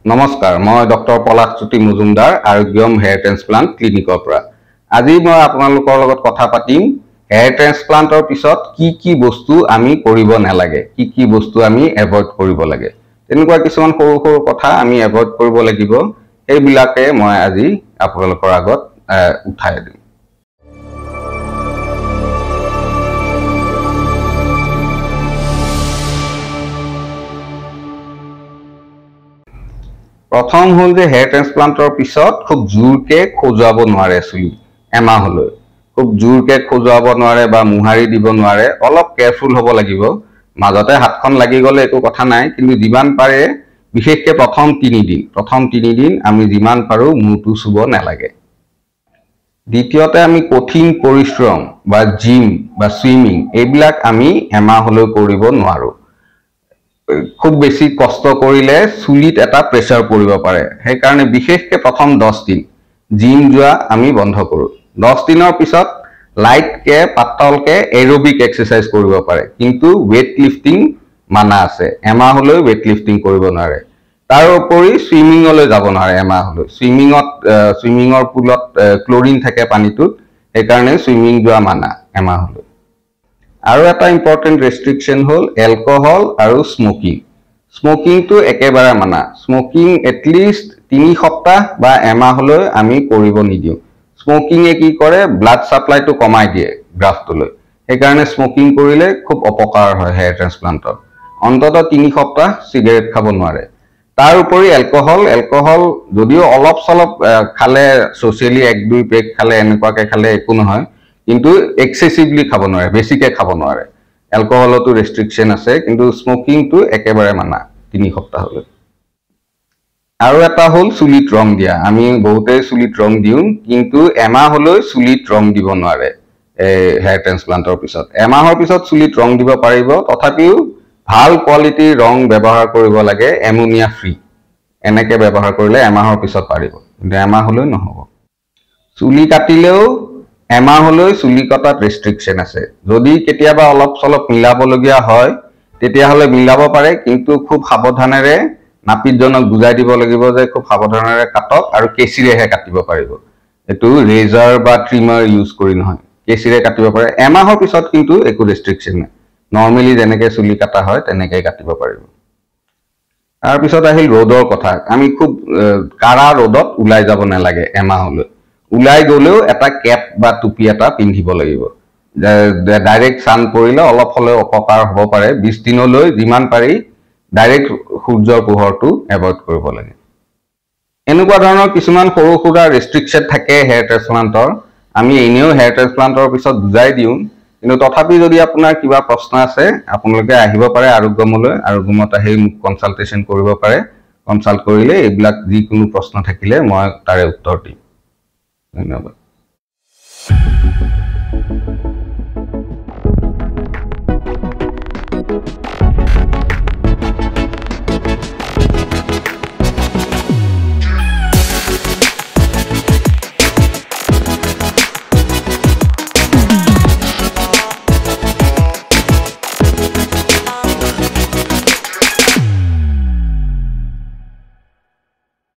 নমস্কাৰ, মই doctor Palashjyoti Majumdar Arogyam hair transplant ক্লিনিকৰ পৰা। আজি মই আপোনালোকৰ লগত কথা পাতিম হেয়াৰ ট্ৰেন্সপ্লান্টৰ পিছত কি বস্তু আমি কৰিব নালাগে, কি বস্তু আমি এভয়েড কৰিব লাগে। তেনেকুৱা কিছুমান সৰু সৰু কথা আমি এভয়েড কৰিব লাগিব, সেইবিলাকে মই আজি আপোনালোকৰ আগত উঠাই দিম। প্ৰথম হল যে হেয়াৰ ট্ৰেন্সপ্লান্টৰ পিছত খুব জোৰকে খজুৱাব নোৱাৰে চুলি এমাহলৈ। খুব জোৰকে খজুৱাব নোৱাৰে বা মুহাৰি দিব নোৱাৰে, অলপ কেয়াৰফুল হ'ব লাগিব। মাজতে হাতখন লাগি গ'লে একো কথা নাই, কিন্তু যিমান পাৰে বিশেষকৈ প্ৰথম 3 দিন আমি যিমান পাৰো মূৰটো চুব নালাগে। দ্বিতীয়তে আমি কঠিন পৰিশ্ৰম বা জিম বা সুইমিং এইবিলাক আমি এমাহলৈ কৰিব নোৱাৰো। খুব বেছি কষ্ট কৰিলে চুলিত এটা প্ৰেছাৰ পৰিব পাৰে, সেইকাৰণে বিশেষকৈ প্ৰথম 10 দিন জিম যোৱা আমি বন্ধ কৰোঁ। 10 দিনৰ পিছত লাইটকে পাতলকে এৰোবিক এক্সাৰসাইজ কৰিব পাৰে, কিন্তু ৱেট লিফটিং মানা আছে। এমাহলৈ ৱেট লিফটিং কৰিব নোৱাৰে। তাৰ উপৰি সুইমিঙলৈ যাব নোৱাৰে এমাহলৈ। সুইমিঙৰ পুলত ক্লৰিন থাকে পানীটোত, সেইকাৰণে সুইমিং যোৱা মানা এমাহলৈ। আৰু এটা ইম্পৰ্টেণ্ট ৰেষ্ট্ৰিকশ্যন হ'ল এলকহল আৰু স্মকিং। স্মকিংটো একেবাৰে মানা। স্মকিং এটলিষ্ট 3 সপ্তাহ বা এমাহলৈ আমি কৰিব নিদিওঁ। স্মকিঙে কি কৰে, ব্লাড সাপ্লাইটো কমাই দিয়ে গ্ৰাফটোলৈ, সেইকাৰণে স্মকিং কৰিলে খুব অপকাৰ হয় হেয়াৰ ট্ৰেন্সপ্লান্টত। অন্ততঃ 3 সপ্তাহ চিগাৰেট খাব নোৱাৰে। তাৰ উপৰি এলকহল যদিও অলপ চলপ খালে, ছ'চিয়েলি 1-2 পেক খালে, এনেকুৱাকে খালে একো নহয়, কিন্তু এক্সেচিভলি খাব নোৱাৰে, বেছিকে খাব নোৱাৰে। এলকহলতো ৰেষ্ট্ৰিকশ্যন আছে, কিন্তু স্মকিংটো একেবাৰে মানা 3 সপ্তাহলৈ। আৰু এটা হ'ল চুলিত ৰং দিয়া। আমি বহুতেই চুলিত ৰং দিওঁ, কিন্তু এমাহলৈ চুলিত ৰং দিব নোৱাৰে হেয়াৰ ট্ৰেন্সপ্লান্টৰ পিছত। এমাহৰ পিছত চুলিত ৰং দিব পাৰিব, তথাপিও ভাল কোৱালিটিৰ ৰং ব্যৱহাৰ কৰিব লাগে, এমোনিয়া ফ্ৰী। এনেকে ব্যৱহাৰ কৰিলে এমাহৰ পিছত পাৰিব, কিন্তু এমাহলৈ নহ'ব। চুলি কাটিলেও এমাহলৈ চুলি কটাত ৰেষ্ট্ৰিকশ্যন আছে। যদি কেতিয়াবা অলপ চলপ মিলাবলগীয়া হয় তেতিয়াহ'লে মিলাব পাৰে, কিন্তু খুব সাৱধানেৰে নাপিতজনক বুজাই দিব লাগিব যে খুব সাৱধানেৰে কাটক আৰু কেঁচিৰেহে কাটিব পাৰিব। এইটো ৰেজাৰ বা ট্ৰিমাৰ ইউজ কৰি নহয়, কেঁচিৰে কাটিব পাৰে। এমাহৰ পিছত কিন্তু একো ৰেষ্ট্ৰিকশ্যন নাই, নৰ্মেলি যেনেকৈ চুলি কটা হয় তেনেকৈ কাটিব পাৰিব। তাৰপিছত আহিল ৰ'দৰ কথা। আমি খুব কাঢ়া ৰ'দত ওলাই যাব নালাগে এমাহলৈ। ওলাই গ'লেও এটা কেপ বা টুপি এটা পিন্ধিব লাগিব। ডাইৰেক্ট চান পৰিলে অলপ হ'লেও অপকাৰ হ'ব পাৰে। 20 দিনলৈ যিমান পাৰি ডাইৰেক্ট সূৰ্যৰ পোহৰটো এভয়েড কৰিব লাগে। এনেকুৱা ধৰণৰ কিছুমান সৰু সুৰা ৰেষ্ট্ৰিকশ্যন থাকে হেয়াৰ ট্ৰেন্সপ্লান্টৰ। আমি এনেও হেয়াৰ ট্ৰেন্সপ্লান্টৰ পিছত বুজাই দিওঁ, কিন্তু তথাপি যদি আপোনাৰ কিবা প্ৰশ্ন আছে আপোনালোকে আহিব পাৰে আৰোগ্যমলৈ। আৰোগ্যমত আহি মোক কনচাল্টেশ্যন কৰিব পাৰে। কনচাল্ট কৰিলে এইবিলাক যিকোনো প্ৰশ্ন থাকিলে মই তাৰে উত্তৰ দিম। ধন্যবাদ।